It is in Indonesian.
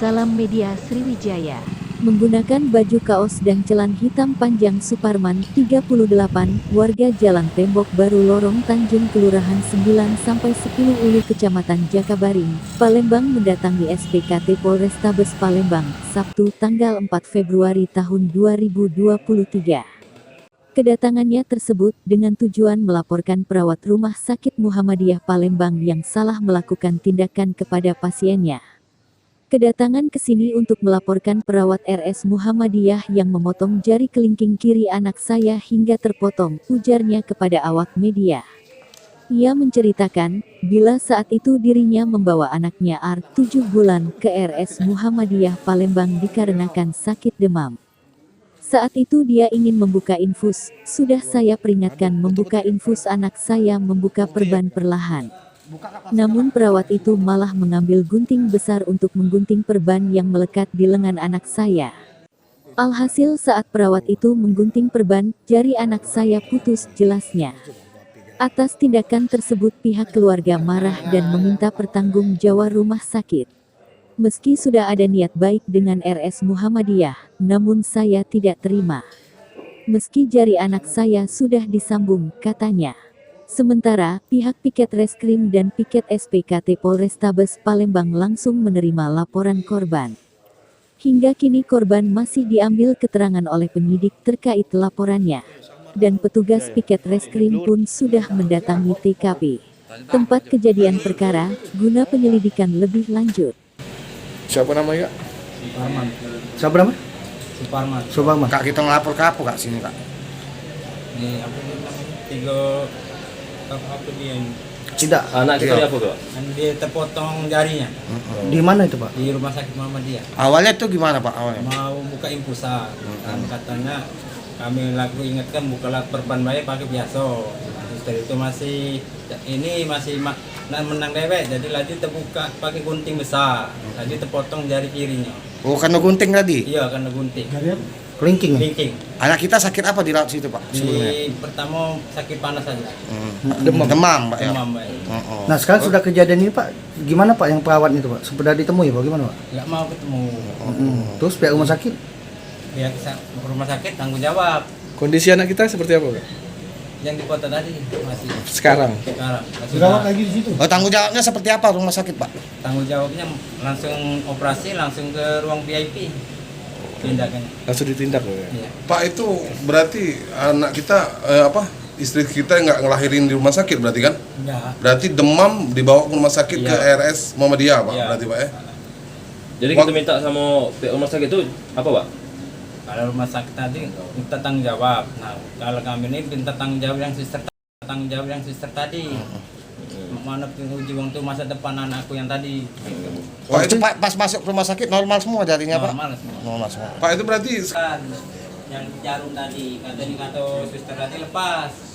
Salam Media Sriwijaya. Menggunakan baju kaos dan celan hitam panjang Suparman, 38, warga Jalan Tembok Baru Lorong Tanjung Kelurahan 9-10 Ulu Kecamatan Jakabaring, Palembang mendatangi SPKT Polrestabes Palembang, Sabtu tanggal 4 Februari tahun 2023. Kedatangannya tersebut dengan tujuan melaporkan perawat Rumah Sakit Muhammadiyah Palembang yang salah melakukan tindakan kepada pasiennya. Kedatangan ke sini untuk melaporkan perawat RS Muhammadiyah yang memotong jari kelingking kiri anak saya hingga terpotong, ujarnya kepada awak media. Ia menceritakan, bila saat itu dirinya membawa anaknya AR, 7 bulan, ke RS Muhammadiyah Palembang dikarenakan sakit demam. Saat itu dia ingin membuka infus, sudah saya peringatkan membuka infus anak saya membuka perban perlahan. Namun perawat itu malah mengambil gunting besar untuk menggunting perban yang melekat di lengan anak saya. Alhasil saat perawat itu menggunting perban, jari anak saya putus, jelasnya. Atas tindakan tersebut pihak keluarga marah dan meminta pertanggungjawab rumah sakit. Meski sudah ada niat baik dengan RS Muhammadiyah, namun saya tidak terima. Meski jari anak saya sudah disambung, katanya. Sementara, pihak piket reskrim dan piket SPKT Polrestabes Palembang langsung menerima laporan korban. Hingga kini korban masih diambil keterangan oleh penyidik terkait laporannya. Dan petugas piket reskrim pun sudah mendatangi TKP, tempat kejadian perkara, guna penyelidikan lebih lanjut. Siapa namanya? Suparman. Siapa namanya? Suparman. Suparman. Kak, kita ngelapor ke apa kak sini kak? Ini apa namanya? Apa dia? Tidak. Anak kita apa kok? Kan dia terpotong jarinya Di mana itu, Pak? di rumah sakit Muhammadiyah. Awalnya tuh gimana pak awalnya? Mau buka infusan. Kan katanya kami laku ingatkan bukalah perban bayi pakai biasa. Setelah itu masih menang dewek, jadi lagi terbuka pakai gunting besar, lagi terpotong jari kirinya. Oh karena gunting tadi? Iya karena gunting. Kelingking. Kelingking. Anak kita sakit apa di laut situ pak? Sebelumnya? Di pertama sakit panas saja. Demam pak ya? Demam bayi. Oh. Nah, sekarang sudah kejadian ini, Pak. Gimana, Pak, yang perawat itu, Pak? Sudah ditemui, Pak? Gimana, Pak? Nggak mau ketemu. Terus pihak rumah sakit? Pihak rumah sakit tanggung jawab. Kondisi anak kita seperti apa kak? Yang di kota tadi masih Sekarang? masih lagi di situ. Oh tanggung jawabnya seperti apa rumah sakit pak? tanggung jawabnya langsung operasi langsung ke ruang VIP tindakannya. Langsung ditindak loh ya? Iya. Pak, itu berarti anak kita istri kita nggak ngelahirin di rumah sakit berarti kan? Enggak. Berarti demam dibawa ke rumah sakit Iya. ke RS Muhammadiyah pak, Iya. berarti pak ya? Jadi kita minta sama pihak rumah sakit itu apa pak? Kalau rumah sakit tadi minta tanggung jawab. Nah, kalau kami ini minta tanggung jawab yang suster tadi. Mana ujung itu masa depan anakku yang tadi. Oh itu pak pas masuk rumah sakit normal semua jarinya pak? Normal semua. Normal semua. Pak itu berarti Kan yang jarum tadi kata suster tadi lepas.